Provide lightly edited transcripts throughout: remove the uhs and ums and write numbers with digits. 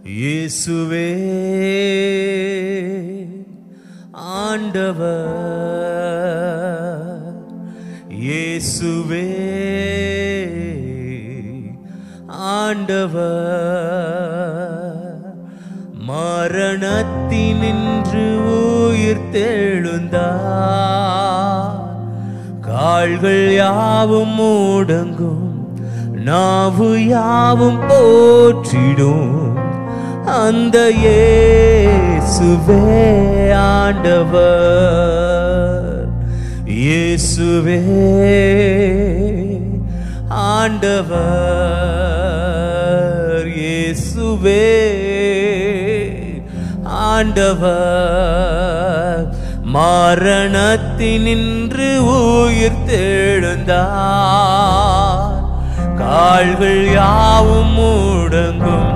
இயேசுவே ஆண்டவர், இயேசுவே ஆண்டவர், மரணத்தினின்று உயிர் தெழுந்தார், கால்கள் யாவும் முடங்கும், நாவு யாவும் போற்றிடும், அந்த இயேசுவே ஆண்டவர், இயேசுவே ஆண்டவர், இயேசுவே ஆண்டவர், மரணத்தினின்று உயிர் தெழுந்தார், கால்கள் யாவும் முடங்கும்,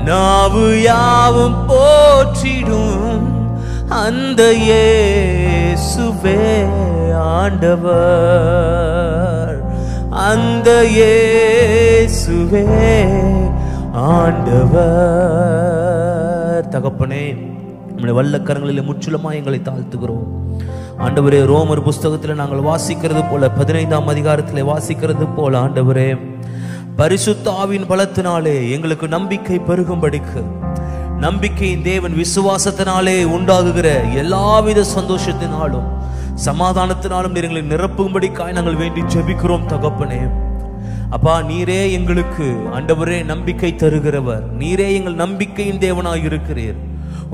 நாவு யாவும் போற்றிடும், அந்த இயேசுவே ஆண்டவர், அந்த இயேசுவே ஆண்டவர். தகப்பனே, நம்முடைய வல்லக்கரங்களில் முற்றிலுமாய் எங்களை தாழ்த்துகிறோம். ஆண்டவரே, ரோமர் புஸ்தகத்தில் நாங்கள் வாசிக்கிறது போல, 15ஆம் அதிகாரத்தில் வாசிக்கிறது போல, ஆண்டவரே, பரிசுத்த ஆவியின் பலத்தினாலே எங்களுக்கு நம்பிக்கை பெருகும்படிக்கு, நம்பிக்கையின் தேவன் விசுவாசத்தினாலே உண்டாகுகிற எல்லாவித சந்தோஷத்தினாலும் சமாதானத்தினாலும் எங்களை நிரப்பும்படிக்காய் நாங்கள் வேண்டி ஜெபிக்கிறோம். தகப்பனே, அப்பா, நீரே எங்களுக்கு ஆண்டவரே நம்பிக்கை தருகிறவர், நீரே எங்கள் நம்பிக்கையின் தேவனாய் இருக்கிறீர்.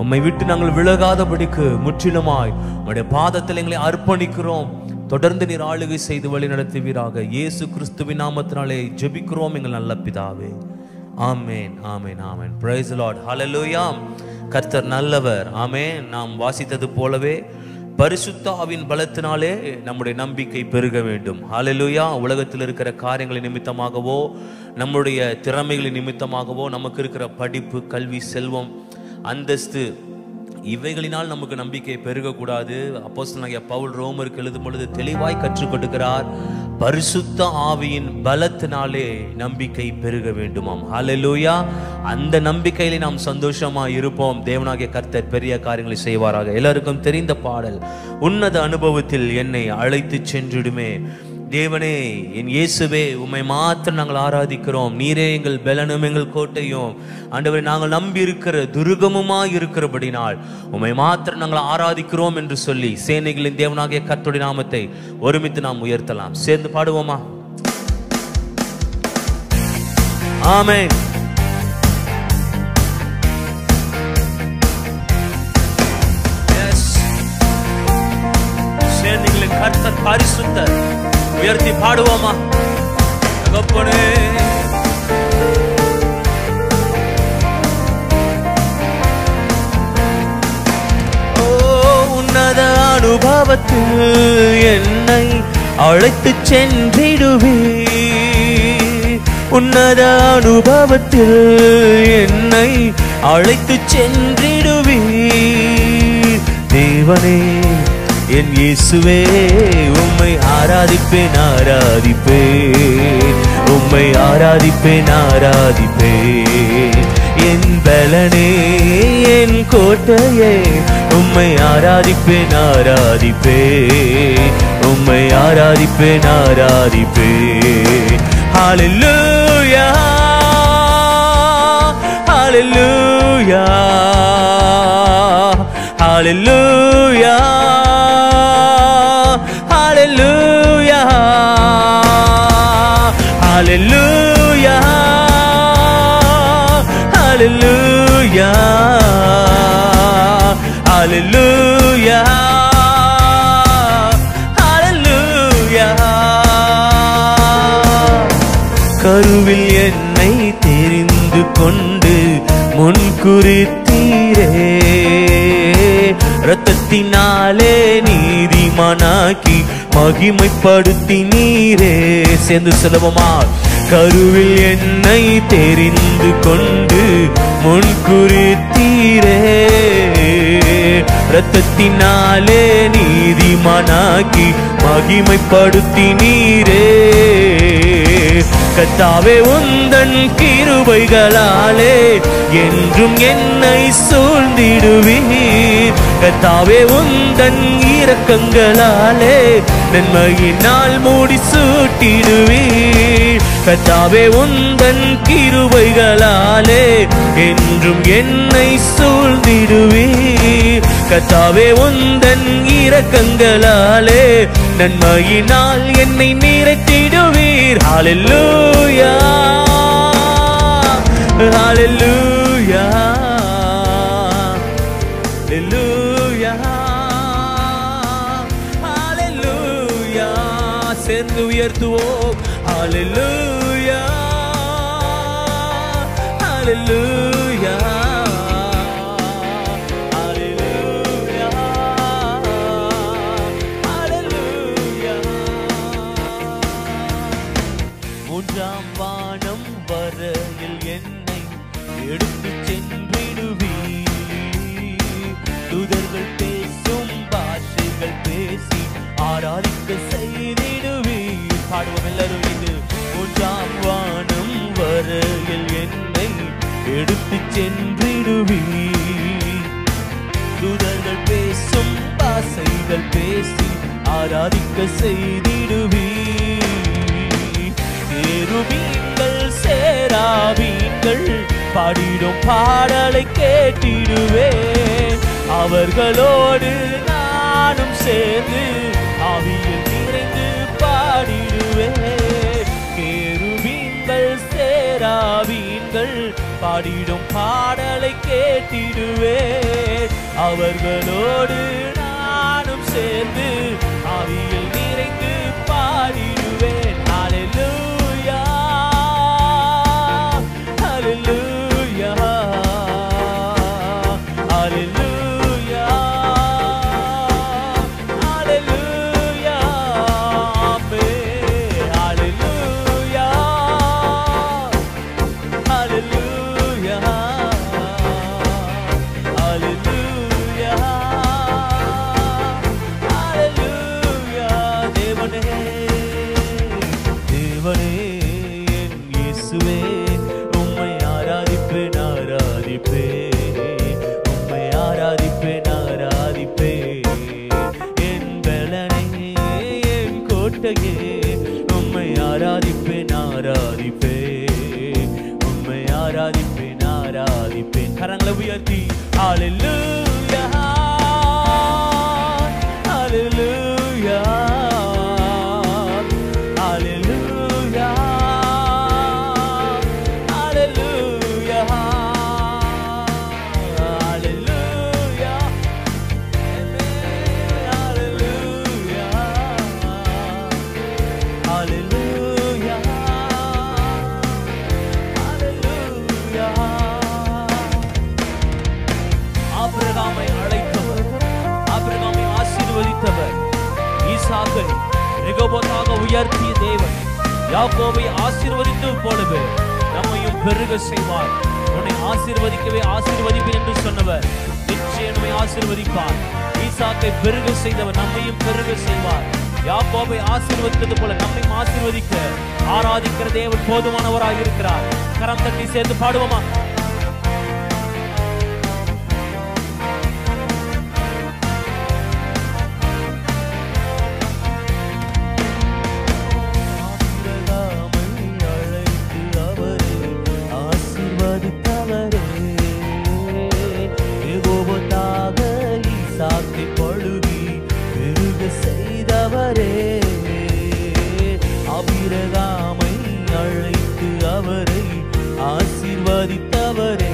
உம்மை விட்டு நாங்கள் விலகாதபடிக்கு முற்றிலுமாய் உம்முடைய பாதத்தில் எங்களை அர்ப்பணிக்கிறோம். தொடர்ந்து நீர் ஆளுகை செய்து வழி நடத்துவீராக. இயேசு கிறிஸ்துவின் நாமத்தினாலே ஜெபிக்கிறோம் எங்கள் நல்ல பிதாவே. Amen, amen, amen. Praise the Lord. Hallelujah. கர்த்தர் நல்லவர். ஆமென். நாம் வாசித்தது போலவே பரிசுத்த ஆவியின் பலத்தினாலே நம்முடைய நம்பிக்கை பெருக வேண்டும். ஹல்லேலூயா. உலகத்தில் இருக்கிற காரியங்களின் நிமித்தமாகவோ, நம்முடைய திறமைகளின் நிமித்தமாகவோ, நமக்கு இருக்கிற படிப்பு, கல்வி, செல்வம், அந்தஸ்து, இவைகளினால் நமக்கு நம்பிக்கை பெருகக்கூடாது. அப்போஸ்தலனாகிய பவுல் ரோமருக்கு எழுதும் பொழுது தெளிவாய் கற்றுக் கொடுக்கிறார், பரிசுத்த ஆவியின் பலத்தினாலே நம்பிக்கை பெருக வேண்டுமாம். ஹல்லேலூயா. அந்த நம்பிக்கையிலே நாம் சந்தோஷமா இருப்போம். தேவனாகிய கர்த்தர் பெரிய காரியங்களை செய்வாராக. எல்லாருக்கும் தெரிந்த பாடல், உன்னத அனுபவத்தில் என்னை அழைத்து சென்றிடுமே. தேவனே, என் இயேசுவே, உம்மை மாத்திரம் நாங்கள் ஆராதிக்கிறோம். நீரே எங்கள் பலனும் எங்கள் கோட்டையும், ஆண்டவரே, நாங்கள் நம்பி இருக்கிற துருகமுமாய் இருக்கிறபடினால் உம்மை மாத்திரம் நாங்கள் ஆராதிக்கிறோம் என்று சொல்லி சேனைகளின் தேவனாகிய கர்த்தருடைய நாமத்தை ஒருமித்து நாம் உயர்த்தலாம். சேர்ந்து பாடுவோமா? ஆமென். சேனைகளின் கர்த்தர் பரிசுத்தர். உயர்த்தி பாடுவோமா? தகப்பனே, ஓ உன்னத அனுபவத்தில் என்னை அழைத்து சென்றிடுவீர், உன்னத அனுபவத்தில் என்னை அழைத்து சென்றிடுவீர். தேவனே, என் இயேசுவே, உம்மை ஆராதிப்பேன், ஆராதிப்பேன், உம்மை ஆராதிப்பேன், ஆராதிப்பேன். என் பலனே, என் கோட்டையே, உம்மை ஆராதிப்பேன், ஆராதிப்பேன், உம்மை ஆராதிப்பேன், ஆராதிப்பேன். ஹல்லேலூயா, ஹல்லேலூயா, ஹல்லேலூயா, Hallelujah, Hallelujah, Hallelujah, Hallelujah, Hallelujah. கருவில் என்னை தெரிந்து கொண்டு முன்குறித்தீரே, இரத்தத்தினாலே நீதிமானாக்கி மகிமைப்படுத்தி நீரே. சேர்ந்து செல்வமா? கருவில் என்னை தெரிந்து கொண்டு முன்குறித்தீரே, இரத்தத்தினாலே நீதிமானாக்கி மகிமைப்படுத்தினீரே. கர்த்தாவே உந்தன் கிருபைகளாலே என்றும் என்னை சூழ்ந்திடுவீர். கர்த்தாவே உந்தன் இரக்கங்களாலே நன்மையினால் மூடி சூட்டிடுவீர். கர்த்தாவே உந்தன் கிருபைகளாலே என்றும் என்னை சூழ்ந்திடுவீர். கர்த்தாவே உந்தன் இரக்கங்களாலே நன்மையினால் என்னை நிறைத்திடுவீர். ஹல்லேலூயா ஹல்லேலூயா ஹல்லேலூயா ஹல்லேலூயா. சேர்ந்து உயர்த்துவோம். ஹல்லேலூயா ஹல்லேலூயா ஹல்லேலூயா ஹல்லேலூயா. மூன்றாம் வானம் வரையில் என்னை எடுத்து சென்றிடுவீர். தூதர்கள் பேசும் பாஷைகள் பேசி ஆராதிக்க செய்திடுவீர். பாடுவோம் எல்லாரும் இது. மூன்றாம் வானம் வரையில் என்னை எடுத்து சென்றிடுவீர். தூதர்கள் பேசும் பாஷைகள் பேசி ஆராதிக்க செய்திடுவீர். கேருபீன்கள் சேராபீன்கள் பாடிடும் பாடலை கேட்டிடுவேன். அவர்களோடு நானும் சேர்ந்து ஆவியில் நிறைந்து பாடிடுவேன். கேருபீன்கள் சேராபீன்கள் பாடிடும் பாடலை கேட்டிடுவேன். அவர்களோடு நானும் சேர்ந்து ஆவியில் நிறைந்து பாடிடுவேன். ஹல்லேலூயா ஹல்லேலூயா ஹல்லேலூயா ஹல்லேலூயா ஆமென். ஹல்லேலூயா ஹல்லேலூயா ஹல்லேலூயா ஹல்லேலூயா. தேவனே தேவனே என் இயேசுவே உம்மை ஆராதிப்பேன் ஆராதிப்பேன். உம்மை ஆராதிப்பேன் ஆராதிப்பேன். என் பலனே என் கோட்டையே உம்மை ஆராதிப்பேன் ஆராதிப்பேன். உம்மை ஆராதிப்பேன் ஆராதிப்பேன். கரங்களை உயர்த்தி ஹல்லேலூயா ஹல்லேலூயா ஹல்லேலூயா ஹல்லேலூயா ஹல்லேலூயா ஹல்லேலூயா ஹல்லேலூயா ஹல்லேலூயா. ஆபிரகாமை அழைத்தவர், ஆபிரகாமை ஆசீர்வதித்தவர், ஈசாக்கை ரெகோபோத்தாக உயர்த்திய தேவன் யாக்கோபை ஆசீர்வதித்தது போலவே நம்மையும் பெருக செய்வார். உன்னை ஆசீர்வதிக்கவே ஆசீர்வதிப்பேன் என்று சொன்னவர் நிச்சயம் நம்மை ஆசீர்வதிப்பார். ஈசாக்கை பெருக செய்தவர் நம்மையும் பெருக செய்வார். யாக்கோபை ஆசீர்வதித்தது போல நம்மையும் ஆசீர்வதிக்க ஆராதிக்கிற தேவன் போதுமானவராக இருக்கிறார். கரம் தட்டி சேர்ந்து பாடுவோமா? ஆபிரகாமை அழைத்து அவரை ஆசீர்வதித்தவரே,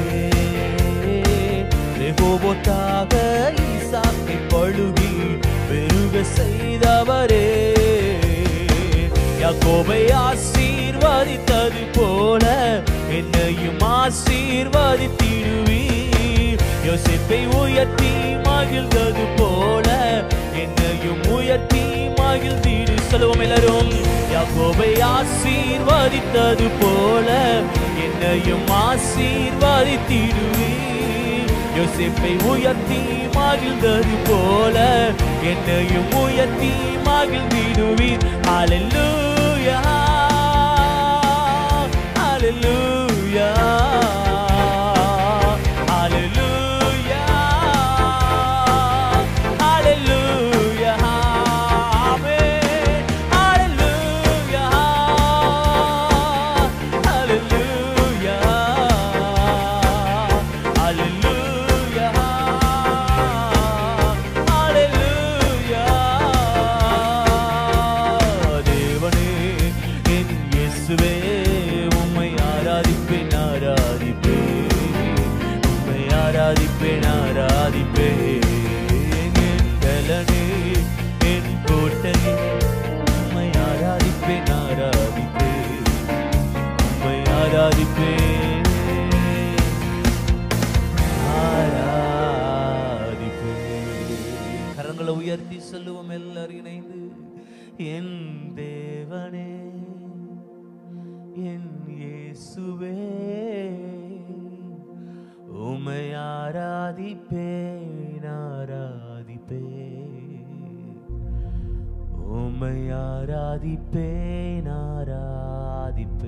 ரெகோபோத்தாக ஈசாக்கை பழுகி பெருக செய்தவரே, யாக்கோபை ஆசீர்வதித்தது போல என்னையும் ஆசீர்வதித்திடுவீர். யோசேப்பை உயர்த்தி மகிழ்ந்தது போல என்னையும் உயர்த்தி மகிழ்ந்திடு. சொல்லுவோம் எல்லாரும். யாக்கோபை ஆசீர்வதித்தது போல என்னையும் ஆசீர்வதித்திடுவீர். யோசேப்பை உயர்த்தி மகிழ்ந்தது போல என்னையும் உயர்த்தி மகிழ்ந்திடுவீர். ஹல்லேலூயா ஹல்லேலூயா ஹல்லேலூயா ஹல்லேலூயா ஆமென் ஹல்லேலூயா ஹல்லேலூயா ஹல்லேலூயா ஹல்லேலூயா. தேவனே என் இயேசுவே உம்மை ஆராதிப்பேன் ஆராதிப்பேன் உம்மை ஆராதிப்பேன் ஆராதிப்பேன். என் பலனே என் கோட்டையே உம்மை ஆராதிப்பேன் ஆராதிப்பேன் உம்மை ஆராதிப்பேன் ஆராதிப்பேன். கரங்களை உயர்த்தி சொல்லுவோம் எல்லாரும் இணைந்து. என் தேவனே என் இயேசுவே உம்மை ஆராதிப்பேன் ஆராதிப்பேன் உம்மை ஆராதிப்பேன் ஆராதிப்பேன்.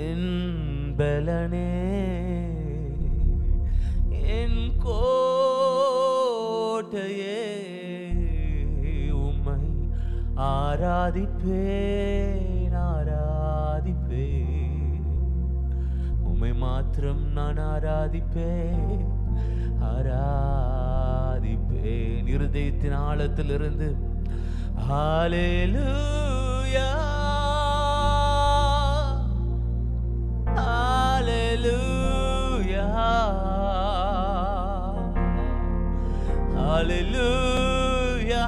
என் பலனே என் கோட்டையே உம்மை ஆராதிப்பேன் ஆராதிப்பேன் உம்மை மாத்திரம் நான் ஆராதிப்பேன் ஆராதிப்பேன். இருதயத்தின் ஆழத்திலிருந்து ஹல்லேலூயா ஹல்லேலூயா ஹல்லேலூயா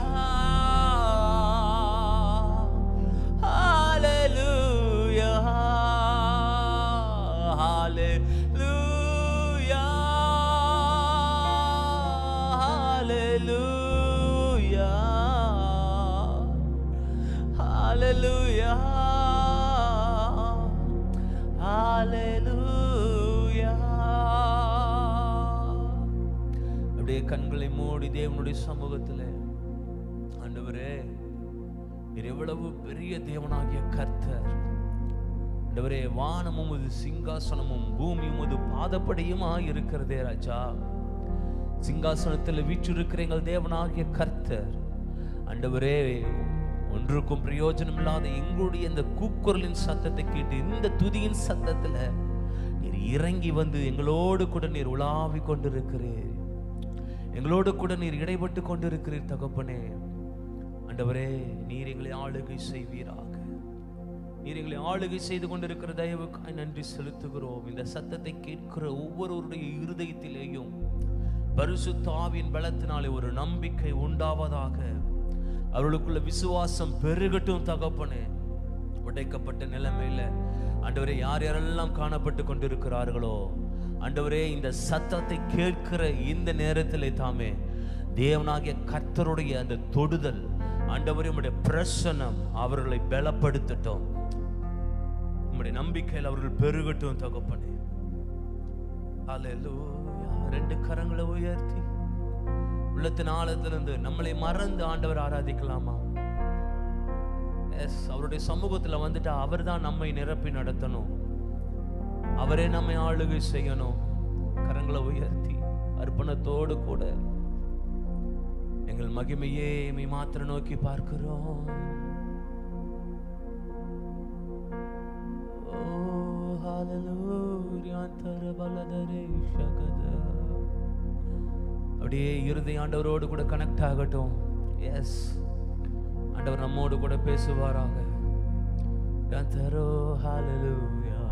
ஹல்லேலூயா ஹல்லேலூயா ஹல்லேலூயா ஹல்லேலூயா ஹல்லேலூயா. அப்படியே கண்களை மூடி தேவனுடைய சமூகத்தில், ஆண்டவரே நீர் எவ்வளவு பெரிய தேவனாகிய கர்த்தர். ஆண்டவரே வானமும் உமது சிங்காசனமும் பூமியும் உமது பாதப்படியுமாய் இருக்கிறதே ராஜா. சிங்காசனத்தில் வீற்றிருக்கிற எங்கள் தேவனாகிய கர்த்தர், ஆண்டவரே ஒன்றுக்கும் பிரயோஜனம் இல்லாத எங்களுடைய இந்த கூக்குரலின் சத்தத்தை கேட்டு இந்த துதியின் சத்தத்துல நீர் இறங்கி வந்து எங்களோடு கூட நீர் உலாவி கொண்டிருக்கிறீர், எங்களோடு கூட நீர் இடைப்பட்டு கொண்டிருக்கிறீர் தகப்பனே. ஆண்டவரே நீர் எங்களை ஆளுகை செய்வீராக. நீர் எங்களை ஆளுகை செய்து கொண்டிருக்கிற தயவுக்காய் நன்றி செலுத்துகிறோம். இந்த சத்தத்தை கேட்கிற ஒவ்வொருவருடைய இருதயத்திலேயும் பரிசுத்த ஆவியின் பலத்தினாலே ஒரு நம்பிக்கை உண்டாவதாக. அவர்களுக்குள்ள விசுவாசம் பெருகட்டும் தகப்பனே. உடைக்கப்பட்ட நிலைமையில ஆண்டவரே யார் யாரெல்லாம் காணப்பட்டு கொண்டிருக்கிறார்களோ, ஆண்டவரே இந்த சத்தத்தை கேட்கிற இந்த நேரத்திலே தாமே தேவனாகிய கர்த்தருடைய அந்த தொடுதல், ஆண்டவரே உம்முடைய பிரசன்னம் அவர்களை பலப்படுத்தட்டும். உம்முடைய நம்பிக்கையில் அவர்கள் பெருகட்டும் தகப்பனே. ஹல்லேலூயா. ரெண்டு கரங்களை உயர்த்தி உள்ளத்தின் ஆழத்திலிருந்து நம்மளை மறந்து ஆண்டவர் ஆராதிக்கலாமா? எஸ், அவருடைய சமூகத்துல வந்துட்டு அவர் தான் நம்மை நிரப்பி நடத்தணும், அவரே நம்மை ஆளுகை செய்யணும். கரங்களை உயர்த்தி அர்ப்பணத்தோடு கூட எங்கள் மகிமையே மை மாத்திர நோக்கி பார்க்கிறோம். ஓ ஹல்லேலூயா. அப்படியே இருதய ஆண்டவரோடு கூட கனெக்ட் ஆகட்டும். எஸ், ஆண்டவர் நம்மோடு கூட பேசுவாராக. ஹல்லேலூயா.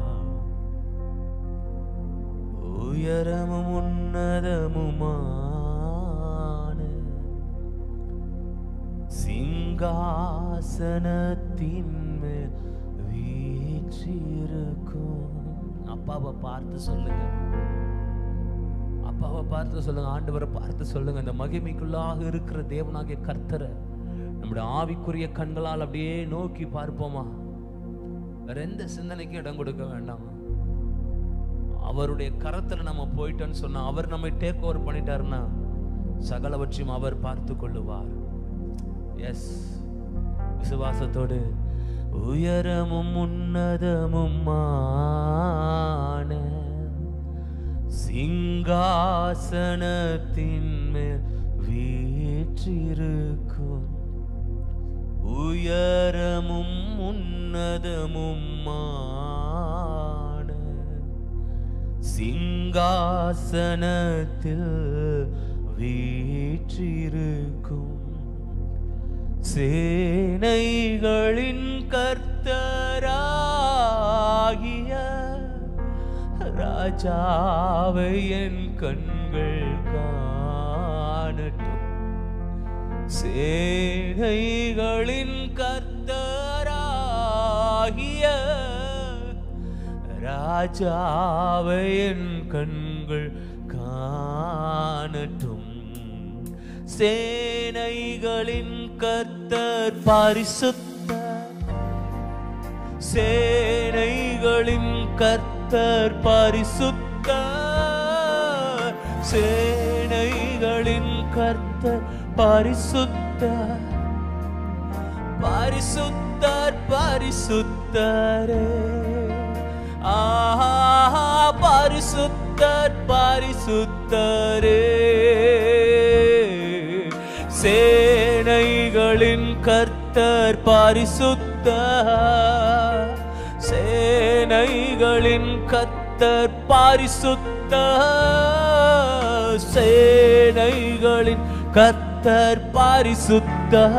உயரமும் உன்னதமுமான சிங்காசனத்தின் மேல் வீற்றிருக்கும். அப்பாவை பார்த்து சொல்லுங்க, அப்பாவை பார்த்து சொல்லுங்க, ஆண்டவரை பார்த்து சொல்லுங்க. இந்த மகிமைக்குள்ளாக இருக்கிற தேவனாகிய கர்த்தரை நம்முடைய ஆவிக்குரிய கண்களால் அப்படியே நோக்கி பார்ப்போமா? வேற எந்த சிந்தனைக்கும் இடம் கொடுக்க வேண்டாம். அவருடைய கரத்துல நம்ம போயிட்டோன்னு சொன்னா, அவர் நம்மை டேக் ஓவர் பண்ணிட்டாருன்னா சகலவற்றையும் அவர் பார்த்து கொள்ளுவார். எஸ், விசுவாசத்தோடு உயரமும் உன்னதமுமான சிங்காசனத்தின் மேல் வீற்றிருக்கும், உயரமும் உன்னதமுமான சிங்காசனத்தில் வீற்றிருக்கும் சேனைகளின் கர்த்தராகிய ராஜாவை என் கண்கள் காணட்டும். சேனைகளின் கர்த்தராகிய ராஜாவை என் கண்கள் காணட்டும். சேனைகளின் கர்த்தர் பரிசுத்தர், சேனைகளின் கர்த்தர் பரிசுத்தர், சேனைகளின் கர்த்தர் பரிசுத்தர், பரிசுத்தர் பரிசுத்தரே, ஆஹா பரிசுத்தர் பரிசுத்தரே. சேனைகளின் கர்த்தர் பரிசுத்தர், சேனைகளின் கர்த்தர் பரிசுத்தர், சேனைகளின் கர்த்தர் பரிசுத்தர்,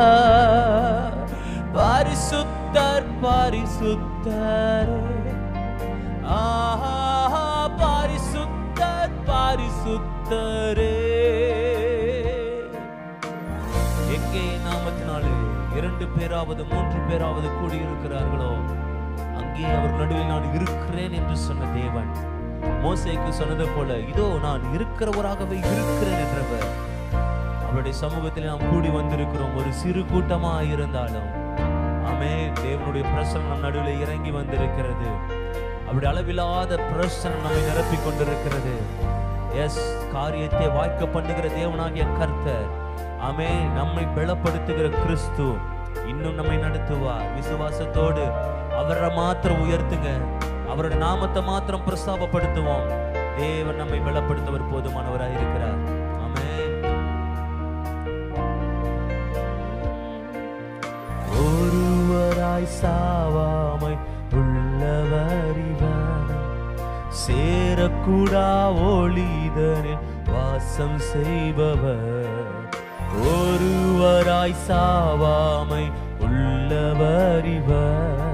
பரிசுத்தர் பரிசுத்தரே, ஆஹா பரிசுத்தர் பரிசுத்தரே. எங்கே நாமத்தினாலே 2 பேராவது 3 பேராவது கூடியிருக்கிறார்களோ அங்கே அவர் நடுவில் நான் இருக்கிறேன் என்று சொன்ன தேவன் மோசேக்கு சொன்னது போல, இதோ நான் இருக்கிறவராகவே இருக்கிறேன் என்றவர். அவருடைய சமூகத்தில் நாம் கூடி வந்திருக்கிறோம். ஒரு சிறு கூட்டமா இருந்தாலும் ஆமென், தேவனுடைய பிரசன்னம் நம் நடுவில் இறங்கி வந்திருக்கிறது. அவருடைய அளவில்லாத பிரசன்னம் நம்மை நிரப்பிக் கொண்டிருக்கிறது. எஸ், காரியத்தை வாய்க்க பண்ணுகிற தேவனாகிய கர்த்தர், ஆமென், நம்மை பலப்படுத்துகிற கிறிஸ்து இன்னும் நம்மை நடத்துவார். விசுவாசத்தோடு அவரை மாத்திரம் உயர்த்துங்க, அவருடைய நாமத்தை மாத்திரம் பிரஸ்தாபப்படுத்துவோம். தேவன் நம்மை பலப்படுத்தவர் போதுமானவராக இருக்கிறார். ஆமென். ஒருவராய் சாவாமை உள்ளவர் இவர், சேரக்கூடா ஒளிதனில் வாசம் செய்பவர். ஒருவராய் சாவாமை உள்ளவர் இவர்,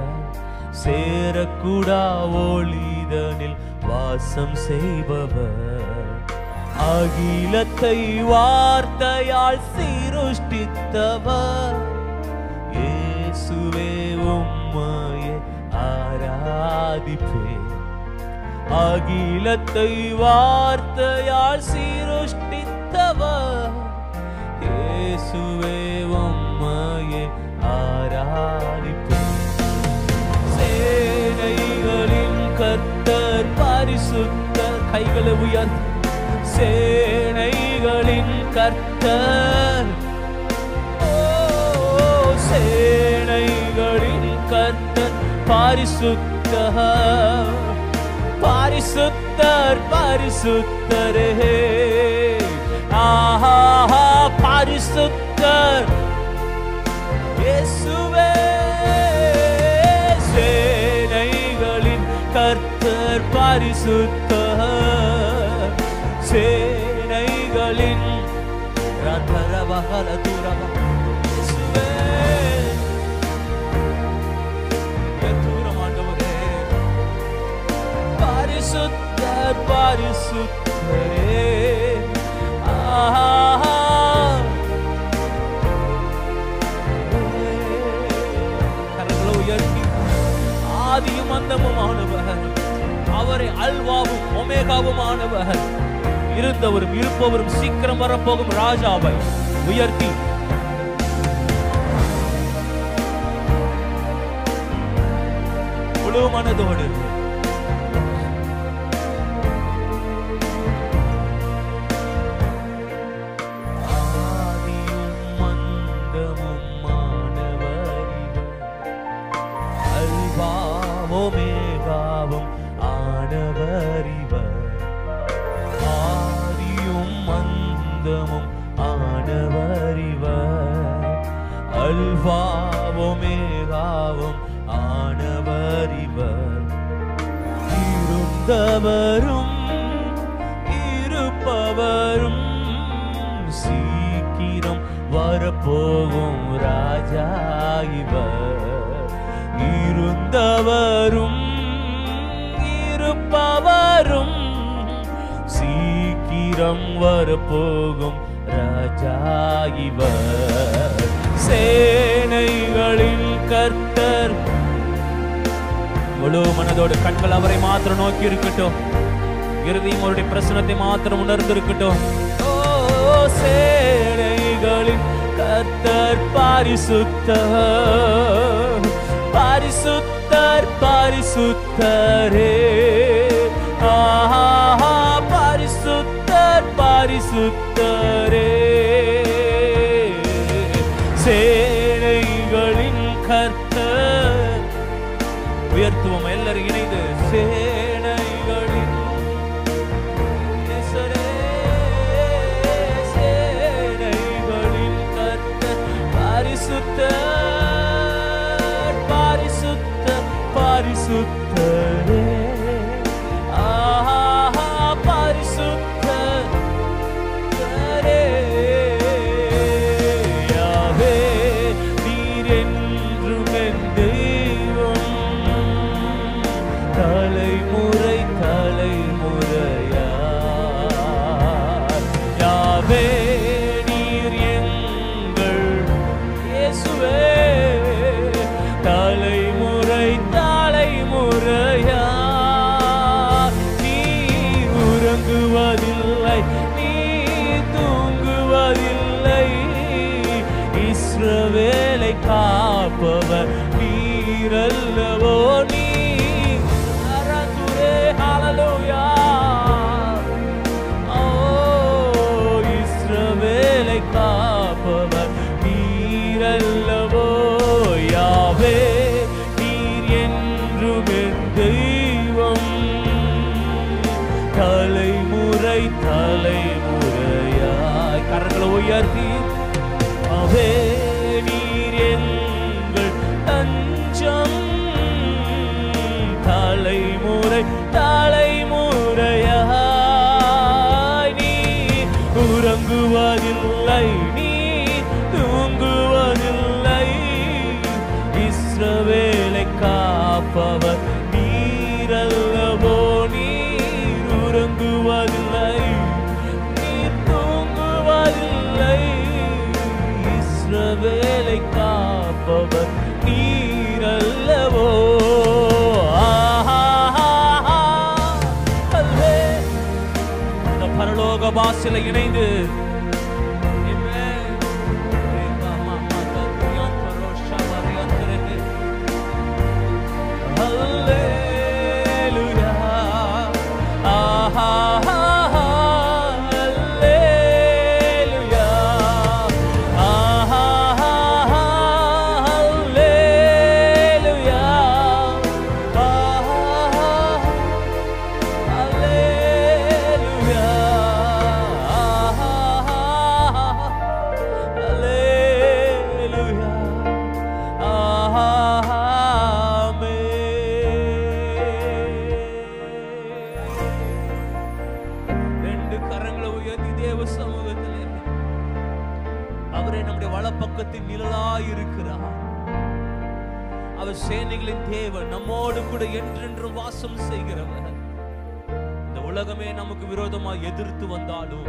சேரக்கூடா ஒளிதனில் வாசம் செய்பவர். அகிலத்தை வார்த்தையால் சிருஷ்டித்தவர், இயேசுவே உம்மையே ஆராதிப்பேன். அகிலத்தை வார்த்தையால் சிருஷ்டித்தவர், இயேசுவே உம்மையே ஆராதிப்பேன். சேனைகளின் கர்த்தர் பரிசுத்தர், கைகளை உயர்த்தி. சேனைகளின் கர்த்தர், சேனைகளின் கர்த்தர் பரிசுத்தர், பரிசுத்தர் பரிசுத்தரே, ஆஹா பரிசுத்தர் இயேசுவே. சேனைகளின் கர்த்தர் பரிசுத்தர், சேனைகளின் ரதரவஹல துரவ இயேசுவே. எதுரமாண்டவரே, பரிசுத்தர் பரிசுத்தரே, ஆஹா கரங்களை உயர்த்தி. ஆதியும் அந்தமுமானவர், அவரை அல்வாவும் ஒமேகாவுமானவர், இருந்தவரும் இருப்பவரும் சீக்கிரம் வரப்போகும் ராஜாவை உயர்த்தி. முழு மனதோடு இருந்தவரும் இருப்பவரும் சீக்கிரம் வரப்போகும் ராஜா இவர். இருந்தவரும் இருப்பவரும் சீக்கிரம் வரப்போகும் ராஜா இவர். சேனைகளின் கர்த்தர். முழு மனதோடு கண்கள் அவரை மாத்திரம் நோக்கி இருக்கட்டும். இறுதியும் அவருடைய பிரசனத்தை மாத்திரம் உணர்ந்து இருக்கட்டும். ஓ சேனைகளின் கர்த்தர் பரிசுத்தர் பரிசுத்தர் பரிசுத்தரே. ஆஹா பரிசுத்தர் பரிசுத்தரே. சேனைகளின் கர்த்தர். உயர்த்துவோம் எல்லாரும் இணைந்து. சேனைகளின் சேனைகளின் கர்த்தர் பரிசுத்தர் பரிசுத்தர் பரிசுத்தரே. ஆஹா பரிசுத்தர் யாவே நீர் என்றும் என் தெய்வம். தலைமுறை தலைமுறையா யாவே நீர் எங்கள் இயேசுவே. தலைமுறை தலைமுறையா நீ உறங்குவதில்லை நீ தூங்குவதில்லை. இஸ்ரவேலை காப்பவர் நீரல்லவோ. நீ அரதுரே ஹல்லேலூயா. ஓ இஸ்ரவேலை காப்பவர் நீரல்லவோ. யாவே நீர் என்றும் என் தெய்வம். தலைமுறை தலைமுறையாய் கரங்களை உயர்த்தி அவே நீர் எங்கள் தஞ்சம். தலைமுறை தலைமுறையாய் நீ உறங்குவதில்லை நீ தூங்குவதில்லை. இஸ்ரவேலை காப்பவர் நீரல்லவோ. நீர் உறங்குவதில்லை நீர் தூங்குவதில்லை. இஸ்ரவேலை காப்பவர் நீரல்லவோ. பரலோக பாசில இணைந்து சேனைகளின் தேவன் நம்மோடு கூட என்றென்றும் வாசம் செய்கிறவர். இந்த உலகமே நமக்கு விரோதமாக எதிர்த்து வந்தாலும்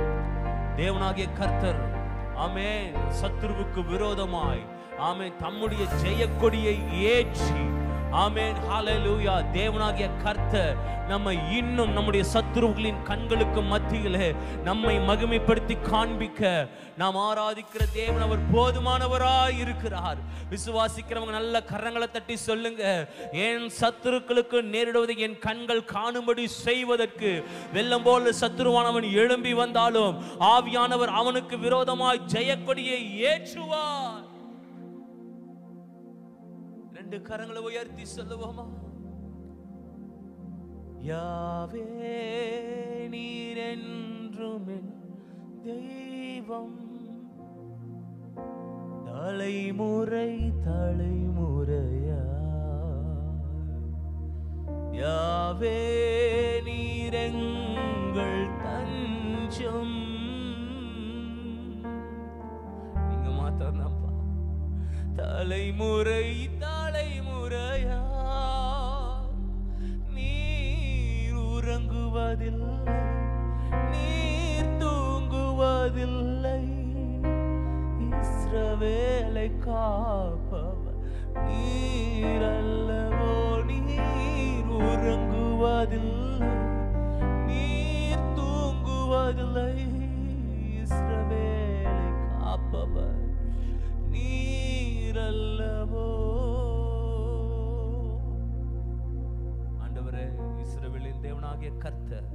தேவனாகிய கர்த்தர் ஆமென் சத்துருவுக்கு விரோதமாய் ஆமென் தம்முடைய ஜெயக்கொடியை ஏற்றி ஆமென் ஹல்லேலூயா. தேவனாகிய கர்த்தர் நம்மை இன்னும் நம்முடைய சத்துருக்களின் கண்களுக்கு மத்தியிலே நம்மை மகிமைப்படுத்தி காண்பிக்க நாம் ஆராதிக்கிற தேவன் அவர் போதுமானவராய் இருக்கிறார். விசுவாசிக்கிறவங்க நல்ல கரங்களை தட்டி சொல்லுங்க. என் சத்துருக்களுக்கு நேரிடுவதை என் கண்கள் காணும்படி செய்வதற்கு வெள்ளம் போல சத்துருவானவன் எழும்பி வந்தாலும் ஆவியானவர் அவனுக்கு விரோதமாய் ஜெயக்கொடியை ஏற்றுவார். ரெண்டு கரங்களை உயர்த்தி சொல்லுவோமா? யாவே நீர் என்றும் என் தெய்வம். தலைமுறை தலைமுறையா யாவே நீ தலைமுறை தலைமுறையா நீர் உறங்குவதில்லை, நீர் தூங்குவதில்லை. இஸ்ரவேலை காப்பவர் நீர் அல்லவோ. நீர் உறங்குவதில்லை, நீர் தூங்குவதில்லை. இஸ்ரவேலை காப்பவர் நீர் அல்லவோ. ஆண்டவரே, இஸ்ரவேலின் தேவனாகிய கர்த்தர்,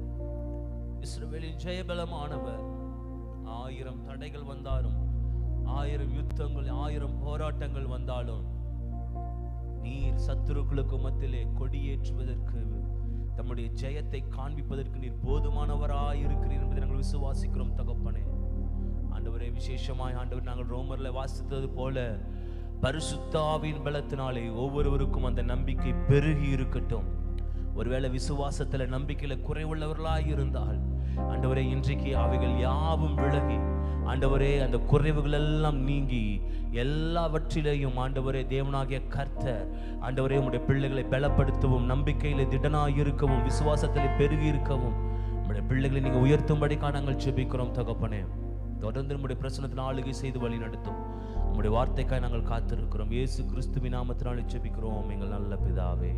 இஸ்ரவேலின் ஜெயபலமானவர். 1000 தடைகள் வந்தாலும், 1000 யுத்தங்கள், 1000 போராட்டங்கள் வந்தாலும் நீர் சத்துருக்களுக்கு மத்தியிலே கொடியேற்றுவதற்கு, தம்முடைய ஜெயத்தை காண்பிப்பதற்கு நீர் போதுமானவராயிருக்கிறீர் என்பதை நாங்கள் விசுவாசிக்கிறோம் தகப்பனே. ஆண்டவரே, விசேஷமாய் ஆண்டவர் நாங்கள் ரோமர்ல வாசித்தது போல பரிசுத்த ஆவியின் பலத்தினாலே ஒவ்வொருவருக்கும் அந்த நம்பிக்கை பெருகி இருக்கட்டும். ஒருவேளை விசுவாசத்துல நம்பிக்கையில குறைவுள்ளவர்களாய் இருந்தால் ஆண்டவரே, இன்றைக்கு அவைகள் யாவும் விலகி ஆண்டவரே அந்த குறைவுகள் எல்லாம் நீங்கி எல்லாவற்றிலேயும் ஆண்டவரே தேவனாகிய கர்த்தர் ஆண்டவரே உம்முடைய பிள்ளைகளை பலப்படுத்தவும், நம்பிக்கையில திடனாய் இருக்கவும், விசுவாசத்திலே பெருகி இருக்கவும் உம்முடைய பிள்ளைகளை நீங்க உயர்த்தும்படிக்காக நாங்கள் ஜெபிக்கிறோம் தகப்பனே. தொடர்ந்து நம்முடைய பிரசனத்தில் ஆளுகை செய்து வழி நடத்தும். உம்முடைய வார்த்தைக்காய் நாங்கள் காத்திருக்கிறோம். இயேசு கிறிஸ்துவின் நாமத்தினால் ஜெபிக்கிறோம் எங்கள் நல்ல பிதாவே.